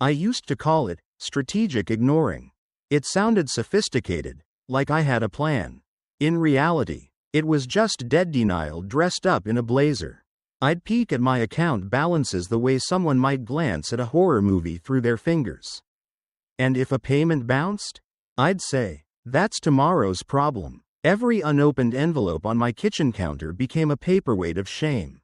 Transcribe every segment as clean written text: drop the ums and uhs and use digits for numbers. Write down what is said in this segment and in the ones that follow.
I used to call it strategic ignoring. It sounded sophisticated, like I had a plan. In reality, it was just dead denial dressed up in a blazer. I'd peek at my account balances the way someone might glance at a horror movie through their fingers. And if a payment bounced, I'd say, "That's tomorrow's problem." Every unopened envelope on my kitchen counter became a paperweight of shame.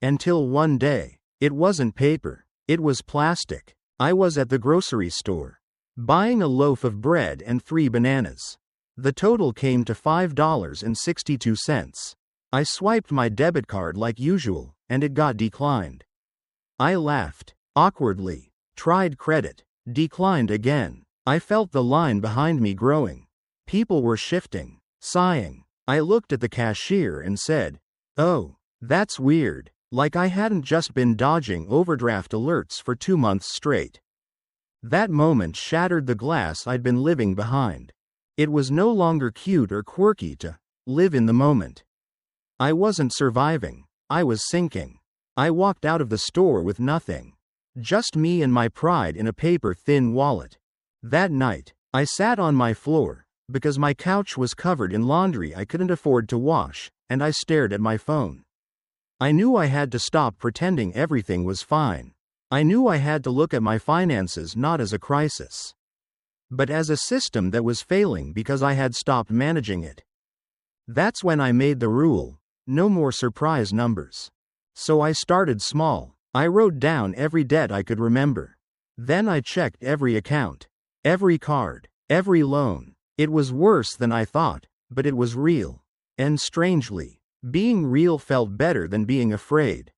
Until one day, it wasn't paper, it was plastic. I was at the grocery store, buying a loaf of bread and 3 bananas. The total came to $5.62. I swiped my debit card like usual, and it got declined. I laughed, awkwardly, tried credit, declined again. I felt the line behind me growing. People were shifting, sighing. I looked at the cashier and said, "Oh, that's weird," like I hadn't just been dodging overdraft alerts for 2 months straight. That moment shattered the glass I'd been living behind. It was no longer cute or quirky to live in the moment. I wasn't surviving, I was sinking. I walked out of the store with nothing. Just me and my pride in a paper-thin wallet. That night, I sat on my floor, because my couch was covered in laundry I couldn't afford to wash, and I stared at my phone. I knew I had to stop pretending everything was fine. I knew I had to look at my finances not as a crisis, but as a system that was failing because I had stopped managing it. That's when I made the rule, no more surprise numbers. So I started small. I wrote down every debt I could remember. Then I checked every account, every card, every loan. It was worse than I thought, but it was real. And strangely, being real felt better than being afraid.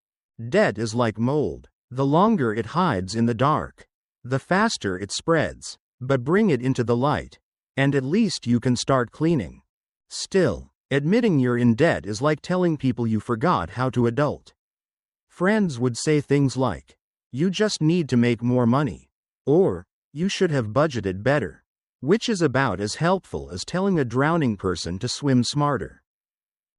Debt is like mold. The longer it hides in the dark, the faster it spreads. But bring it into the light, and at least you can start cleaning. Still, admitting you're in debt is like telling people you forgot how to adult. Friends would say things like, "You just need to make more money," or, "You should have budgeted better," which is about as helpful as telling a drowning person to swim smarter.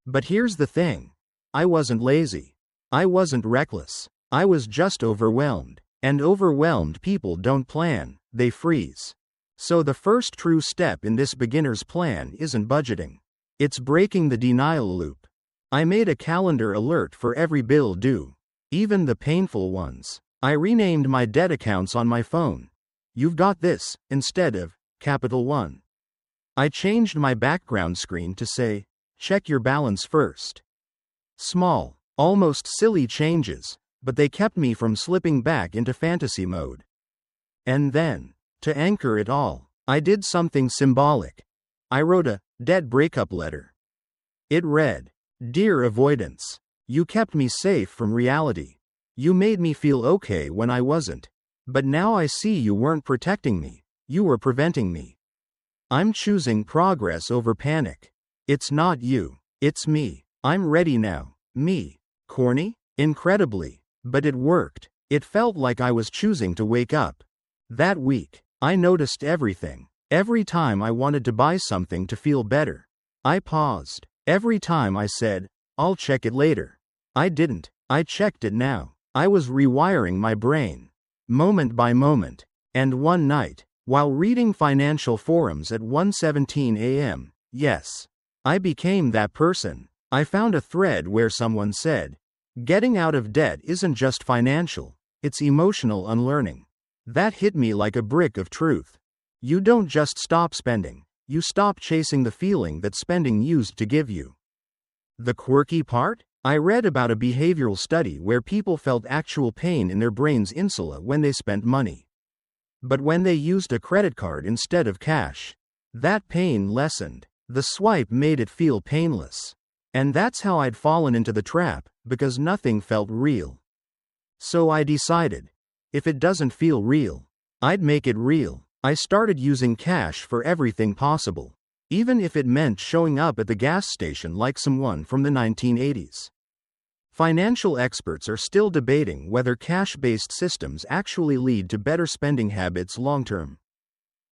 But here's the thing. I wasn't lazy. I wasn't reckless. I was just overwhelmed. And overwhelmed people don't plan, they freeze. So the first true step in this beginner's plan isn't budgeting. It's breaking the denial loop. I made a calendar alert for every bill due, even the painful ones. I renamed my debt accounts on my phone. "You've got this," instead of Capital One. I changed my background screen to say, "Check your balance first." Small, almost silly changes, but they kept me from slipping back into fantasy mode. And then, to anchor it all, I did something symbolic. I wrote a debt breakup letter. It read, "Dear avoidance, you kept me safe from reality. You made me feel okay when I wasn't. But now I see you weren't protecting me, you were preventing me. I'm choosing progress over panic. It's not you, it's me. I'm ready now." Me. Corny? Incredibly. But it worked. It felt like I was choosing to wake up. That week, I noticed everything. Every time I wanted to buy something to feel better, I paused. Every time I said, "I'll check it later," I didn't. I checked it now. I was rewiring my brain, moment by moment. And one night, while reading financial forums at 1:17 a.m., yes, I became that person. I found a thread where someone said, "Getting out of debt isn't just financial, it's emotional unlearning." That hit me like a brick of truth. You don't just stop spending, you stop chasing the feeling that spending used to give you. The quirky part? I read about a behavioral study where people felt actual pain in their brain's insula when they spent money. But when they used a credit card instead of cash, that pain lessened. The swipe made it feel painless. And that's how I'd fallen into the trap, because nothing felt real. So I decided, if it doesn't feel real, I'd make it real. I started using cash for everything possible, even if it meant showing up at the gas station like someone from the 1980s. Financial experts are still debating whether cash-based systems actually lead to better spending habits long-term.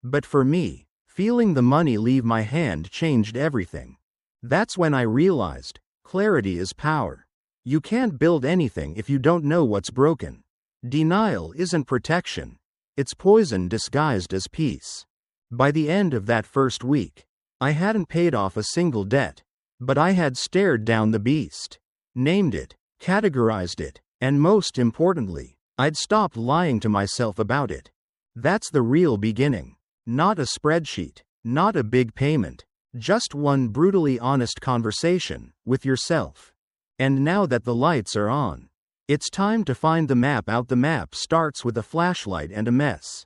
But for me, feeling the money leave my hand changed everything. That's when I realized, clarity is power. You can't build anything if you don't know what's broken. Denial isn't protection, It's poison disguised as peace. By the end of that first week, I hadn't paid off a single debt, but I had stared down the beast, named it, categorized it, and most importantly, I'd stopped lying to myself about it. That's the real beginning. Not a spreadsheet, not a big payment, just one brutally honest conversation with yourself. And now that the lights are on, it's time to find the map out. The map starts with a flashlight and a mess.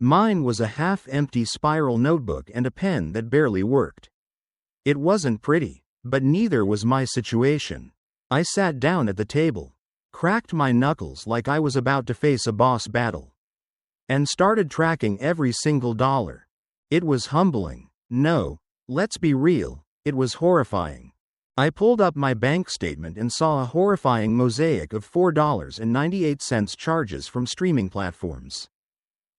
Mine was a half-empty spiral notebook and a pen that barely worked. It wasn't pretty, but neither was my situation. I sat down at the table, cracked my knuckles like I was about to face a boss battle, and started tracking every single dollar. It was humbling. No, let's be real, it was horrifying. I pulled up my bank statement and saw a horrifying mosaic of $4.98 charges from streaming platforms,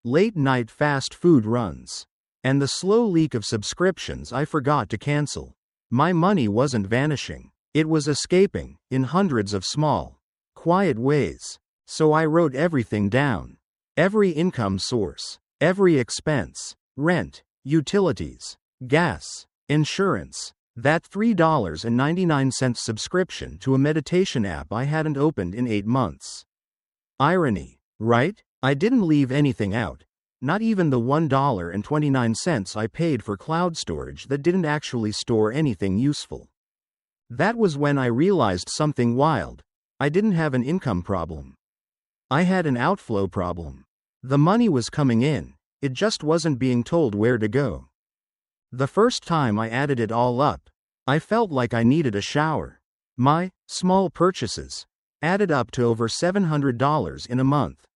late-night fast food runs, and the slow leak of subscriptions I forgot to cancel. My money wasn't vanishing. It was escaping, in hundreds of small, quiet ways. So I wrote everything down. Every income source, every expense, rent, utilities, gas, insurance, that $3.99 subscription to a meditation app I hadn't opened in 8 months. Irony, right? I didn't leave anything out, not even the $1.29 I paid for cloud storage that didn't actually store anything useful. That was when I realized something wild. I didn't have an income problem. I had an outflow problem. The money was coming in, it just wasn't being told where to go. The first time I added it all up, I felt like I needed a shower. My small purchases added up to over $700 in a month.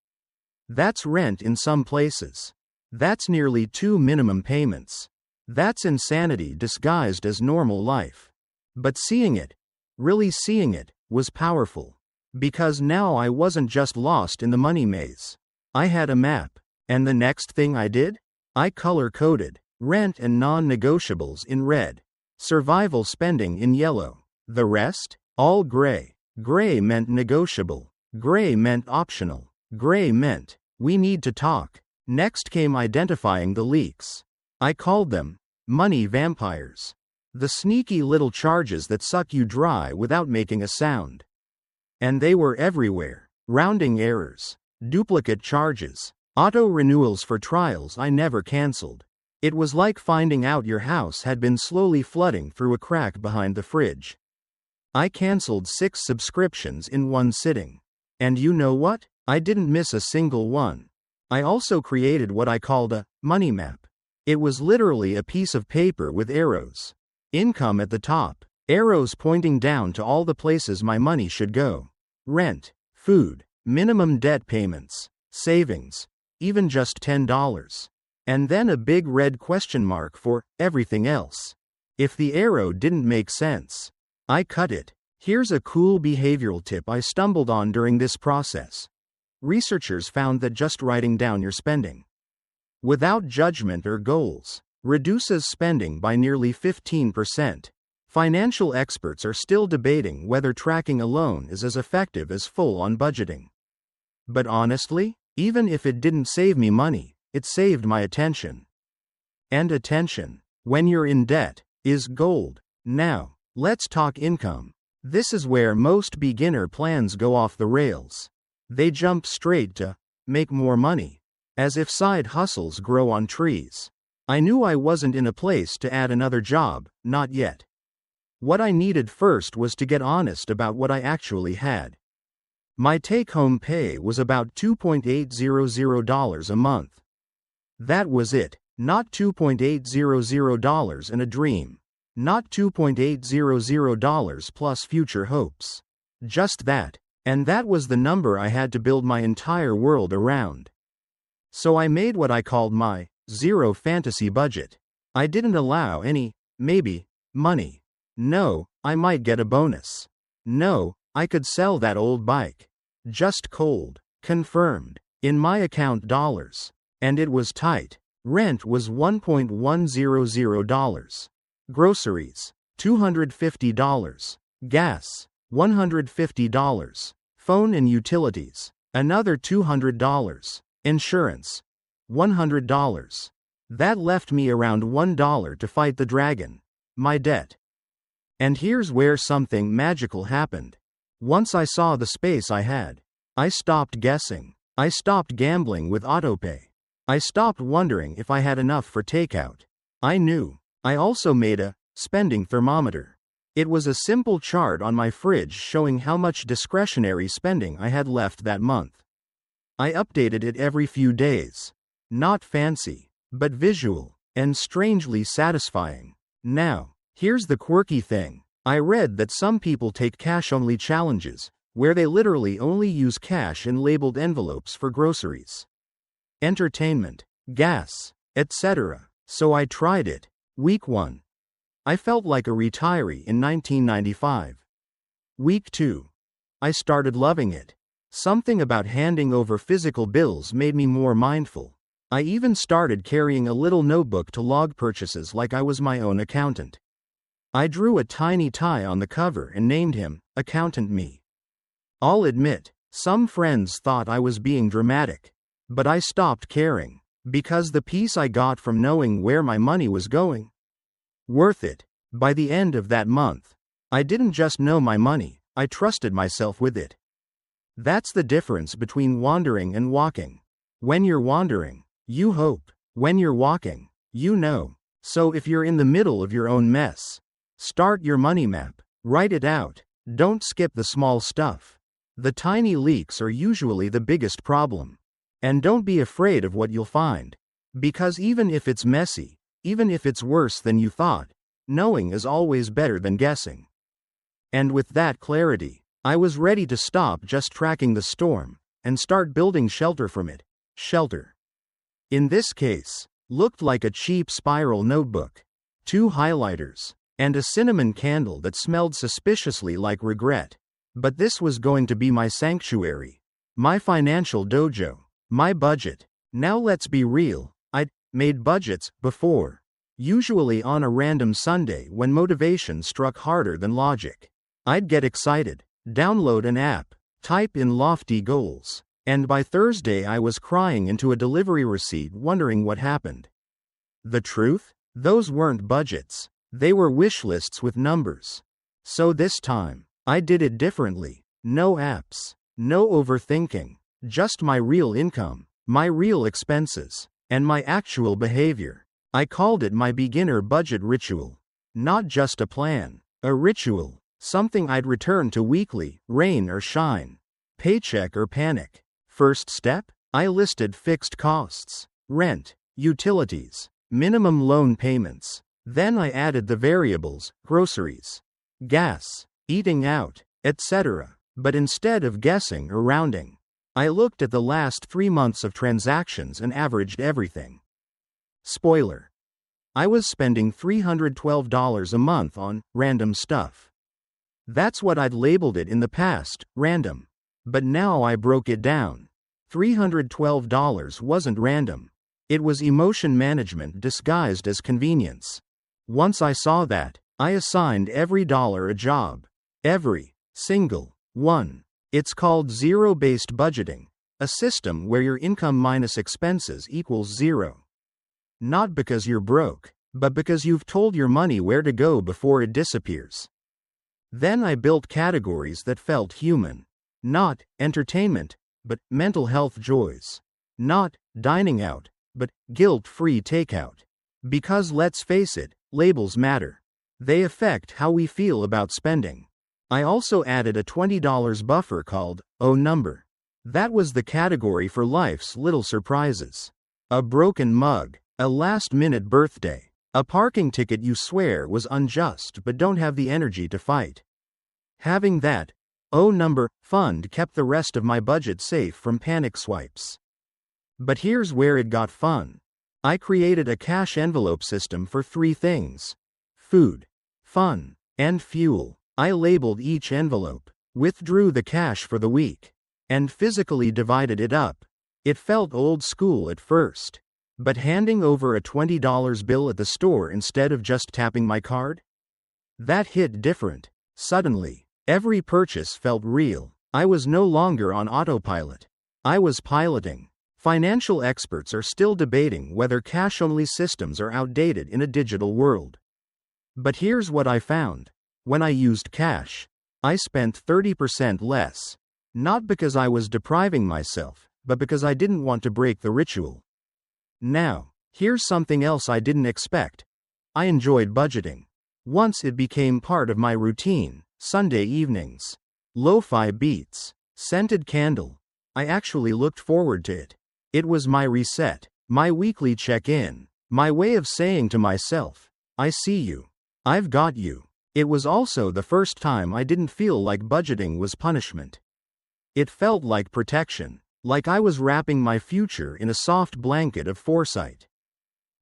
That's rent in some places. That's nearly 2 minimum payments. That's insanity disguised as normal life. But seeing it, really seeing it, was powerful. Because now I wasn't just lost in the money maze. I had a map. And the next thing I did? I color-coded rent and non-negotiables in red, survival spending in yellow. The rest? All gray. Gray meant negotiable. Gray meant optional. Gray meant, we need to talk. Next came identifying the leaks. I called them money vampires. The sneaky little charges that suck you dry without making a sound. And they were everywhere. Rounding errors, duplicate charges, auto-renewals for trials I never canceled. It was like finding out your house had been slowly flooding through a crack behind the fridge. I canceled 6 subscriptions in one sitting. And you know what? I didn't miss a single one. I also created what I called a money map. It was literally a piece of paper with arrows. Income at the top, arrows pointing down to all the places my money should go. Rent, food, minimum debt payments, savings, even just $10. And then a big red question mark for everything else. If the arrow didn't make sense, I cut it. Here's a cool behavioral tip I stumbled on during this process. Researchers found that just writing down your spending, without judgment or goals, reduces spending by nearly 15%. Financial experts are still debating whether tracking alone is as effective as full-on budgeting. But honestly, even if it didn't save me money, it saved my attention. And attention, when you're in debt, is gold. Now, let's talk income. This is where most beginner plans go off the rails. They jump straight to make more money, as if side hustles grow on trees. I knew I wasn't in a place to add another job, not yet. What I needed first was to get honest about what I actually had. My take-home pay was about $2.800 a month. That was it, not $2.800 in a dream. Not $2.800 plus future hopes. Just that. And that was the number I had to build my entire world around. So I made what I called my zero fantasy budget. I didn't allow any, maybe, money. No, I might get a bonus. No, I could sell that old bike. Just cold, confirmed, in my account dollars. And it was tight. Rent was $1.100. Groceries, $250. Gas, $150. Phone and utilities, another $200. Insurance. $100. That left me around $1 to fight the dragon. My debt. And here's where something magical happened. Once I saw the space I had, I stopped guessing. I stopped gambling with autopay. I stopped wondering if I had enough for takeout. I knew. I also made a spending thermometer. It was a simple chart on my fridge showing how much discretionary spending I had left that month. I updated it every few days. Not fancy, but visual, and strangely satisfying. Now, here's the quirky thing. I read that some people take cash-only challenges, where they literally only use cash in labeled envelopes for groceries, entertainment, gas, etc. So I tried it. Week 1. I felt like a retiree in 1995. Week 2. I started loving it. Something about handing over physical bills made me more mindful. I even started carrying a little notebook to log purchases like I was my own accountant. I drew a tiny tie on the cover and named him Accountant Me. I'll admit, some friends thought I was being dramatic, but I stopped caring, because the peace I got from knowing where my money was going. Worth it. By the end of that month, I didn't just know my money, I trusted myself with it. That's the difference between wandering and walking. When you're wandering, you hope. When you're walking, you know. So if you're in the middle of your own mess, start your money map. Write it out. Don't skip the small stuff. The tiny leaks are usually the biggest problem. And don't be afraid of what you'll find. Because even if it's messy, even if it's worse than you thought, knowing is always better than guessing. And with that clarity, I was ready to stop just tracking the storm, and start building shelter from it. Shelter. In this case, looked like a cheap spiral notebook, 2 highlighters, and a cinnamon candle that smelled suspiciously like regret. But this was going to be my sanctuary, my financial dojo, my budget. Now let's be real, I'd made budgets before, usually on a random Sunday when motivation struck harder than logic. I'd get excited, download an app, type in lofty goals, and by Thursday I was crying into a delivery receipt wondering what happened. The truth? Those weren't budgets. They were wish lists with numbers. So this time, I did it differently. No apps, no overthinking, just my real income, my real expenses, and my actual behavior. I called it my beginner budget ritual. Not just a plan, a ritual, something I'd return to weekly, rain or shine, paycheck or panic. First step? I listed fixed costs, rent, utilities, minimum loan payments. Then I added the variables, groceries, gas, eating out, etc. But instead of guessing or rounding, I looked at the last 3 months of transactions and averaged everything. Spoiler. I was spending $312 a month on random stuff. That's what I'd labeled it in the past, random. But now I broke it down. $312 wasn't random. It was emotion management disguised as convenience. Once I saw that, I assigned every dollar a job. Every single one. It's called zero-based budgeting, a system where your income minus expenses equals zero. Not because you're broke, but because you've told your money where to go before it disappears. Then I built categories that felt human. Not entertainment, but mental health joys. Not dining out, but guilt-free takeout. Because let's face it, labels matter. They affect how we feel about spending. I also added a $20 buffer called O number. That was the category for life's little surprises. A broken mug, a last-minute birthday, a parking ticket you swear was unjust but don't have the energy to fight. Having that O number fund kept the rest of my budget safe from panic swipes. But here's where it got fun. I created a cash envelope system for 3 things: food, fun, and fuel. I labeled each envelope, withdrew the cash for the week, and physically divided it up. It felt old school at first. But handing over a $20 bill at the store instead of just tapping my card? That hit different. Suddenly, every purchase felt real. I was no longer on autopilot. I was piloting. Financial experts are still debating whether cash-only systems are outdated in a digital world. But here's what I found. When I used cash, I spent 30% less. Not because I was depriving myself, but because I didn't want to break the ritual. Now, here's something else I didn't expect. I enjoyed budgeting. Once it became part of my routine, Sunday evenings. Lo-fi beats, scented candle. I actually looked forward to it. It was my reset, my weekly check-in, my way of saying to myself, I see you. I've got you. It was also the first time I didn't feel like budgeting was punishment. It felt like protection, like I was wrapping my future in a soft blanket of foresight.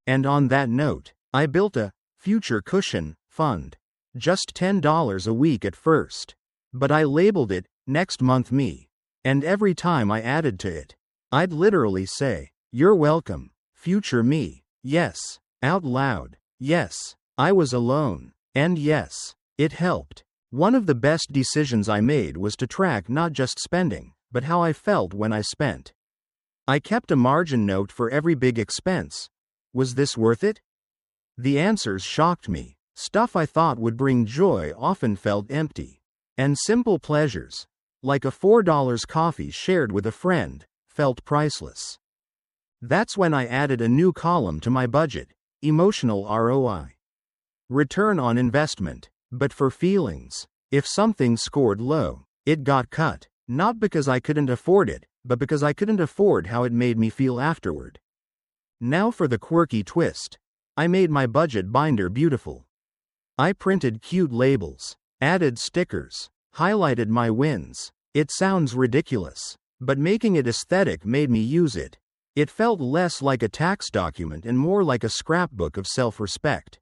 And on that note, I built a future cushion fund. Just $10 a week at first. But I labeled it, Next Month Me. And every time I added to it, I'd literally say, You're welcome, future me. Yes, out loud. Yes, I was alone. And yes, it helped. One of the best decisions I made was to track not just spending, but how I felt when I spent. I kept a margin note for every big expense. Was this worth it? The answers shocked me. Stuff I thought would bring joy often felt empty. And simple pleasures, like a $4 coffee shared with a friend, felt priceless. That's when I added a new column to my budget, emotional ROI. Return on investment. But for feelings, if something scored low, it got cut. Not because I couldn't afford it, but because I couldn't afford how it made me feel afterward. Now for the quirky twist. I made my budget binder beautiful. I printed cute labels, added stickers, highlighted my wins. It sounds ridiculous, but making it aesthetic made me use it. It felt less like a tax document and more like a scrapbook of self-respect.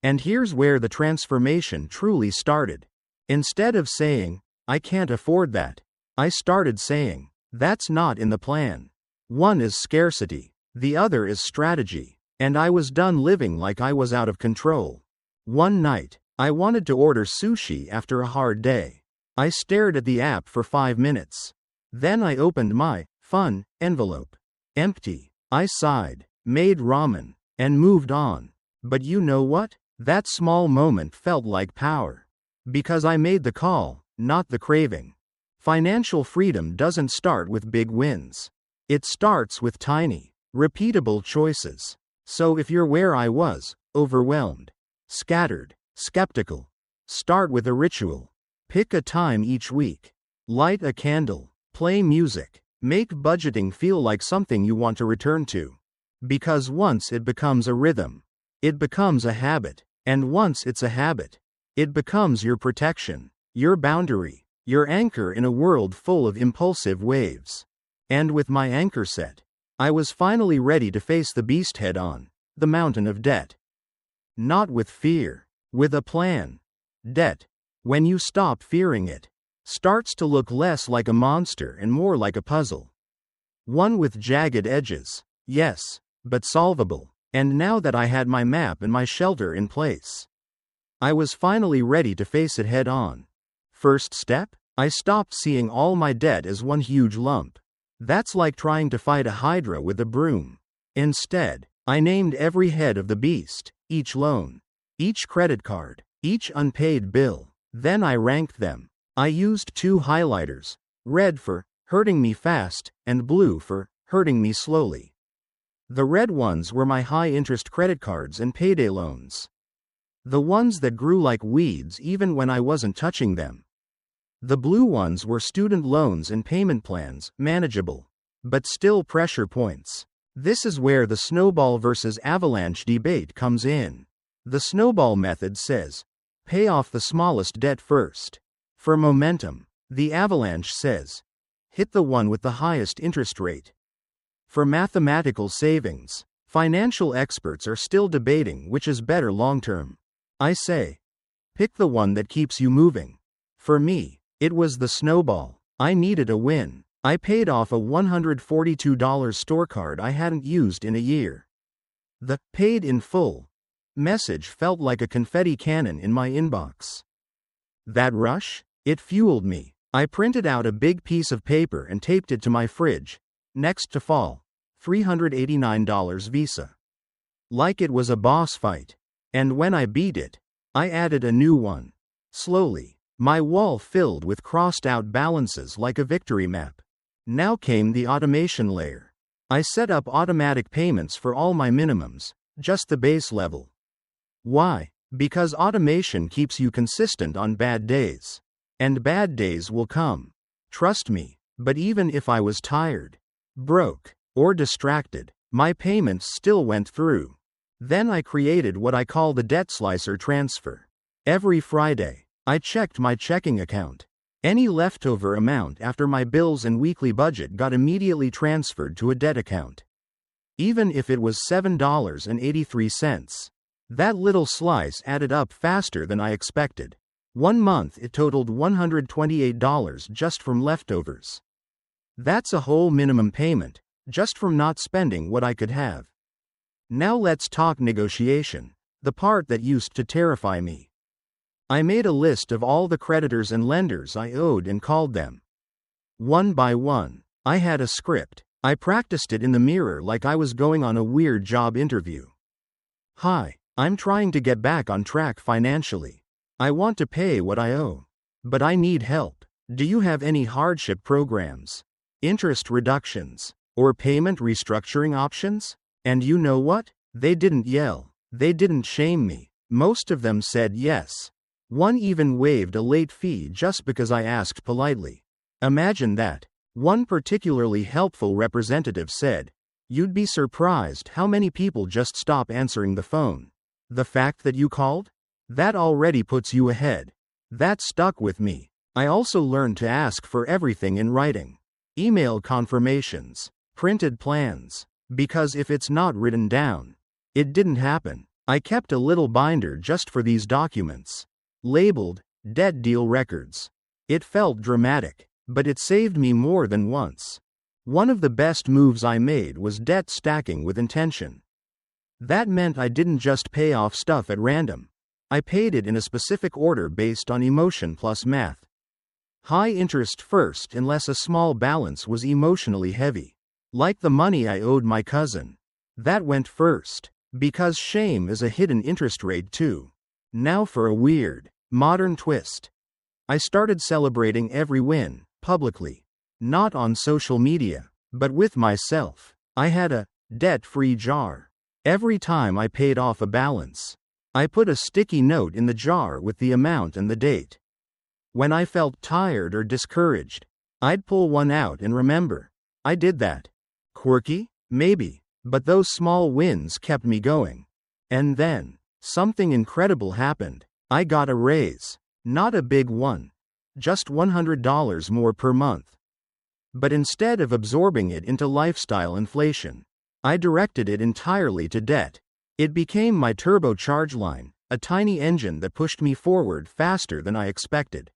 And here's where the transformation truly started. Instead of saying, I can't afford that, I started saying, that's not in the plan. One is scarcity, the other is strategy, and I was done living like I was out of control. One night, I wanted to order sushi after a hard day. I stared at the app for 5 minutes. Then I opened my fun envelope. Empty. I sighed, made ramen, and moved on. But you know what? That small moment felt like power. Because I made the call, not the craving. Financial freedom doesn't start with big wins. It starts with tiny, repeatable choices. So if you're where I was, overwhelmed, scattered, skeptical, start with a ritual. Pick a time each week. Light a candle. Play music. Make budgeting feel like something you want to return to. Because once it becomes a rhythm, it becomes a habit. And once it's a habit, it becomes your protection, your boundary, your anchor in a world full of impulsive waves. And with my anchor set, I was finally ready to face the beast head on, the mountain of debt. Not with fear, with a plan. Debt, when you stop fearing it, starts to look less like a monster and more like a puzzle. One with jagged edges, yes, but solvable. And now that I had my map and my shelter in place, I was finally ready to face it head on. First step? I stopped seeing all my debt as one huge lump. That's like trying to fight a hydra with a broom. Instead, I named every head of the beast, each loan, each credit card, each unpaid bill. Then I ranked them. I used 2 highlighters, red for hurting me fast and blue for hurting me slowly. The red ones were my high-interest credit cards and payday loans. The ones that grew like weeds even when I wasn't touching them. The blue ones were student loans and payment plans, manageable, but still pressure points. This is where the Snowball versus Avalanche debate comes in. The Snowball method says, pay off the smallest debt first. For momentum, the Avalanche says, hit the one with the highest interest rate. For mathematical savings, financial experts are still debating which is better long-term. I say, pick the one that keeps you moving. For me, it was the Snowball. I needed a win. I paid off a $142 store card I hadn't used in a year. The paid in full message felt like a confetti cannon in my inbox. That rush? It fueled me. I printed out a big piece of paper and taped it to my fridge. Next to fall. $389 Visa. Like it was a boss fight. And when I beat it, I added a new one. Slowly, my wall filled with crossed out balances like a victory map. Now came the automation layer. I set up automatic payments for all my minimums, just the base level. Why? Because automation keeps you consistent on bad days. And bad days will come. Trust me. But even if I was tired, broke, or distracted, my payments still went through. Then I created what I call the debt slicer transfer. Every Friday, I checked my checking account. Any leftover amount after my bills and weekly budget got immediately transferred to a debt account. Even if it was $7.83. That little slice added up faster than I expected. 1 month it totaled $128 just from leftovers. That's a whole minimum payment, just from not spending what I could have. Now let's talk negotiation, the part that used to terrify me. I made a list of all the creditors and lenders I owed and called them. One by one. I had a script. I practiced it in the mirror like I was going on a weird job interview. Hi, I'm trying to get back on track financially. I want to pay what I owe. But I need help. Do you have any hardship programs, interest reductions, or payment restructuring options? And you know what? They didn't yell. They didn't shame me. Most of them said yes. One even waived a late fee just because I asked politely. Imagine that. One particularly helpful representative said, "You'd be surprised how many people just stop answering the phone. The fact that you called? That already puts you ahead." That stuck with me. I also learned to ask for everything in writing. Email confirmations, printed plans. Because if it's not written down, it didn't happen. I kept a little binder just for these documents. Labeled, Debt Deal Records. It felt dramatic, but it saved me more than once. One of the best moves I made was debt stacking with intention. That meant I didn't just pay off stuff at random. I paid it in a specific order based on emotion plus math. High interest first unless a small balance was emotionally heavy. Like the money I owed my cousin. That went first. Because shame is a hidden interest rate too. Now for a weird, modern twist. I started celebrating every win, publicly. Not on social media, but with myself. I had a debt-free jar. Every time I paid off a balance, I put a sticky note in the jar with the amount and the date. When I felt tired or discouraged, I'd pull one out and remember, I did that. Quirky? Maybe, but those small wins kept me going. And then, something incredible happened. I got a raise. Not a big one. Just $100 more per month. But instead of absorbing it into lifestyle inflation, I directed it entirely to debt. It became my turbocharge line, a tiny engine that pushed me forward faster than I expected.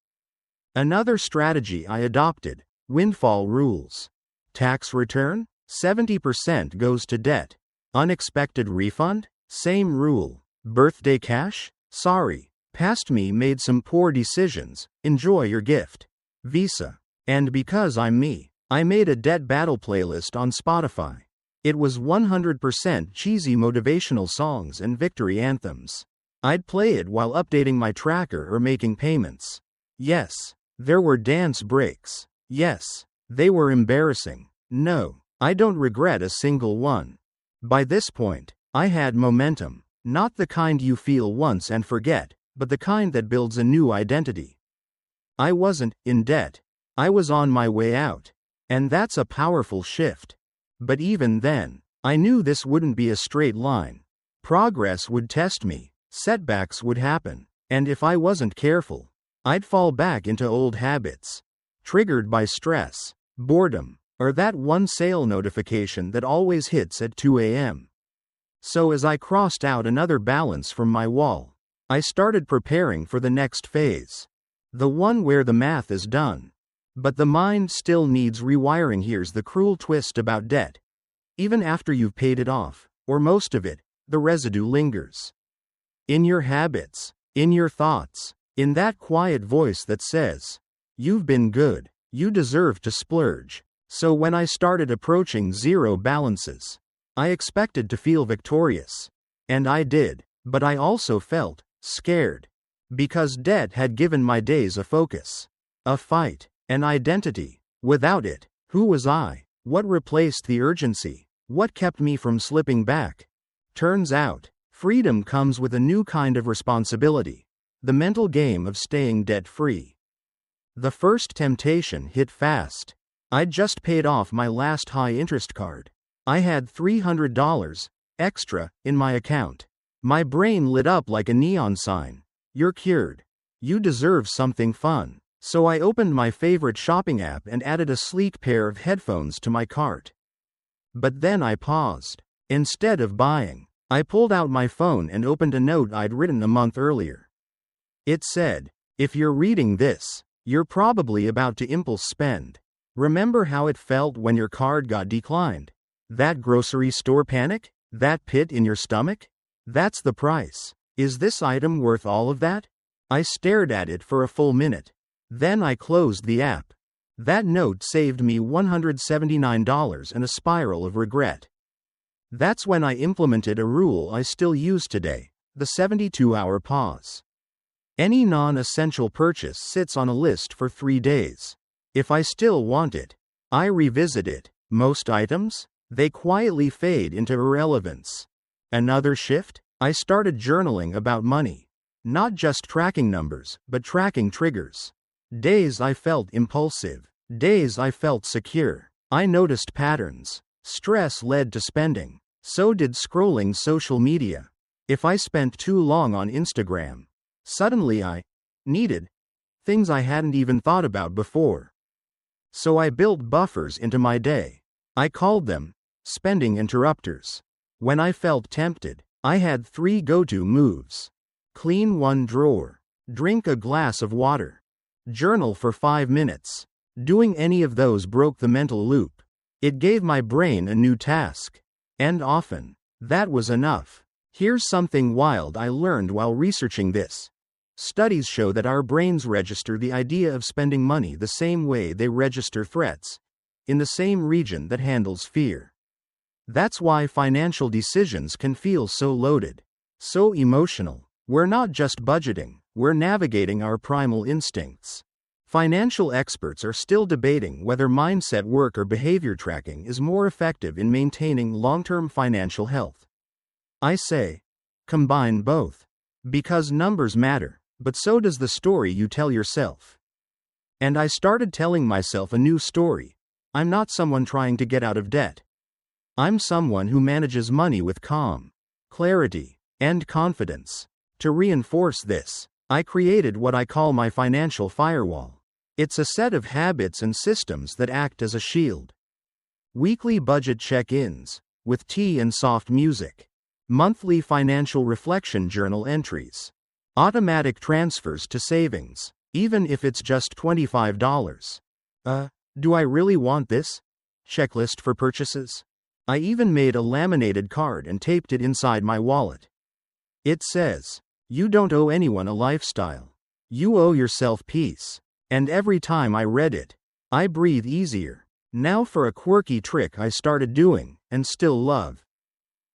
Another strategy I adopted, windfall rules. Tax return? 70% goes to debt. Unexpected refund? Same rule. Birthday cash? Sorry, past me made some poor decisions, enjoy your gift. Visa. And because I'm me, I made a debt battle playlist on Spotify. It was 100% cheesy motivational songs and victory anthems. I'd play it while updating my tracker or making payments. Yes, there were dance breaks. Yes, they were embarrassing. No, I don't regret a single one. By this point, I had momentum. Not the kind you feel once and forget, but the kind that builds a new identity. I wasn't in debt. I was on my way out. And that's a powerful shift. But even then, I knew this wouldn't be a straight line. Progress would test me, setbacks would happen, and if I wasn't careful, I'd fall back into old habits. Triggered by stress, boredom, or that one sale notification that always hits at 2 a.m. So as I crossed out another balance from my wall, I started preparing for the next phase. The one where the math is done. But the mind still needs rewiring. Here's the cruel twist about debt. Even after you've paid it off, or most of it, the residue lingers. In your habits, in your thoughts, in that quiet voice that says, "You've been good, you deserve to splurge." So when I started approaching zero balances, I expected to feel victorious. And I did, but I also felt scared. Because debt had given my days a focus, a fight, an identity. Without it, who was I? What replaced the urgency? What kept me from slipping back? Turns out, freedom comes with a new kind of responsibility. The mental game of staying debt-free. The first temptation hit fast. I'd just paid off my last high-interest card. I had $300 extra in my account. My brain lit up like a neon sign. You're cured. You deserve something fun. So I opened my favorite shopping app and added a sleek pair of headphones to my cart. But then I paused. Instead of buying, I pulled out my phone and opened a note I'd written a month earlier. It said, "If you're reading this, you're probably about to impulse spend. Remember how it felt when your card got declined? That grocery store panic? That pit in your stomach? That's the price. Is this item worth all of that?" I stared at it for a full minute. Then I closed the app. That note saved me $179 and a spiral of regret. That's when I implemented a rule I still use today, the 72-hour pause. Any non-essential purchase sits on a list for 3 days. If I still want it, I revisit it. Most items? They quietly fade into irrelevance. Another shift? I started journaling about money. Not just tracking numbers, but tracking triggers. Days I felt impulsive. Days I felt secure. I noticed patterns. Stress led to spending. So did scrolling social media. If I spent too long on Instagram, suddenly I needed things I hadn't even thought about before. So I built buffers into my day. I called them spending interrupters. When I felt tempted, I had 3 go-to moves. Clean 1 drawer. Drink a glass of water. Journal for 5 minutes. Doing any of those broke the mental loop. It gave my brain a new task. And often, that was enough. Here's something wild I learned while researching this. Studies show that our brains register the idea of spending money the same way they register threats, in the same region that handles fear. That's why financial decisions can feel so loaded, so emotional. We're not just budgeting, we're navigating our primal instincts. Financial experts are still debating whether mindset work or behavior tracking is more effective in maintaining long-term financial health. I say, combine both. Because numbers matter, but so does the story you tell yourself. And I started telling myself a new story. I'm not someone trying to get out of debt. I'm someone who manages money with calm, clarity, and confidence. To reinforce this, I created what I call my financial firewall. It's a set of habits and systems that act as a shield. Weekly budget check-ins, with tea and soft music. Monthly financial reflection journal entries. Automatic transfers to savings, even if it's just $25. Do I really want this? Checklist for purchases. I even made a laminated card and taped it inside my wallet. It says, "You don't owe anyone a lifestyle. You owe yourself peace." And every time I read it, I breathe easier. Now for a quirky trick I started doing, and still love.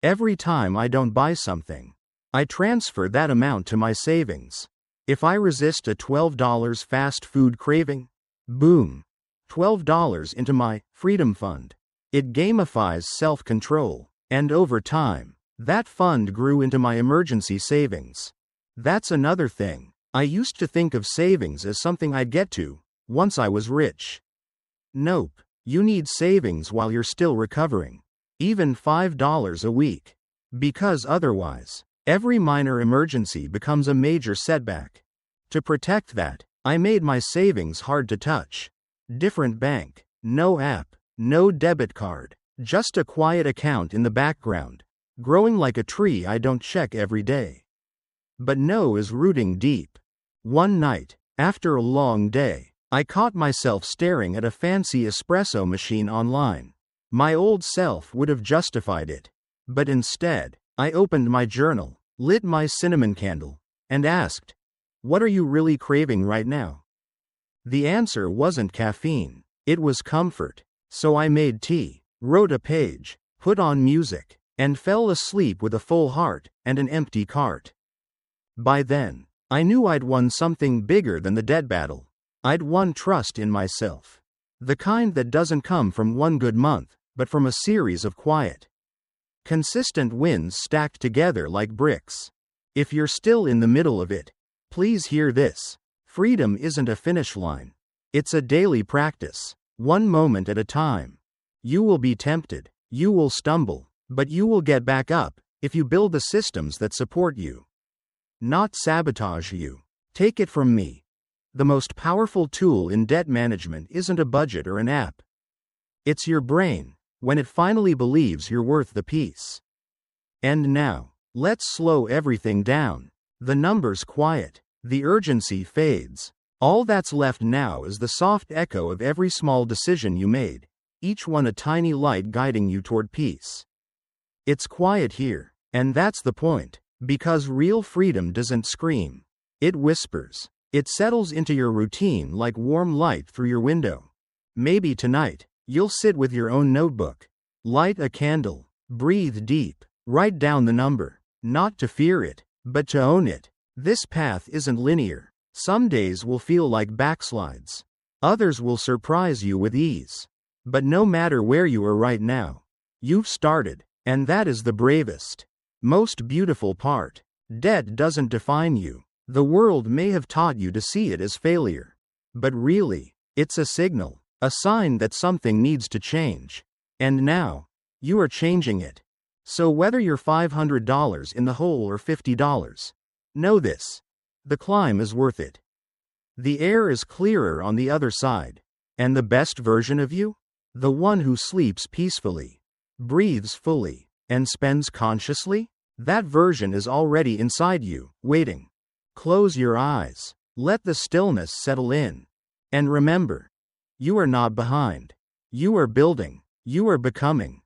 Every time I don't buy something, I transfer that amount to my savings. If I resist a $12 fast food craving, boom, $12 into my freedom fund. It gamifies self-control, and over time, that fund grew into my emergency savings. That's another thing. I used to think of savings as something I'd get to once I was rich. Nope, you need savings while you're still recovering. Even $5 a week. Because otherwise, every minor emergency becomes a major setback. To protect that, I made my savings hard to touch. Different bank, no app, no debit card, just a quiet account in the background, growing like a tree I don't check every day. But no is rooting deep. One night, after a long day, I caught myself staring at a fancy espresso machine online. My old self would have justified it. But instead, I opened my journal, lit my cinnamon candle, and asked, "What are you really craving right now?" The answer wasn't caffeine. It was comfort. So I made tea, wrote a page, put on music, and fell asleep with a full heart and an empty cart. By then, I knew I'd won something bigger than the debt battle. I'd won trust in myself. The kind that doesn't come from one good month, but from a series of quiet, consistent wins stacked together like bricks. If you're still in the middle of it, please hear this. Freedom isn't a finish line. It's a daily practice, one moment at a time. You will be tempted, you will stumble, but you will get back up if you build the systems that support you, not sabotage you. Take it from me. The most powerful tool in debt management isn't a budget or an app. It's your brain, when it finally believes you're worth the peace. And now, let's slow everything down. The numbers quiet, the urgency fades. All that's left now is the soft echo of every small decision you made, each one a tiny light guiding you toward peace. It's quiet here, and that's the point, because real freedom doesn't scream. It whispers. It settles into your routine like warm light through your window. Maybe tonight, you'll sit with your own notebook, light a candle, breathe deep, write down the number, not to fear it, but to own it. This path isn't linear. Some days will feel like backslides. Others will surprise you with ease. But no matter where you are right now, you've started, and that is the bravest, most beautiful part. Debt doesn't define you. The world may have taught you to see it as failure. But really, it's a signal, a sign that something needs to change. And now, you are changing it. So whether you're $500 in the hole or $50, know this. The climb is worth it. The air is clearer on the other side. And the best version of you? The one who sleeps peacefully, breathes fully, and spends consciously? That version is already inside you, waiting. Close your eyes. Let the stillness settle in. And remember, you are not behind. You are building. You are becoming.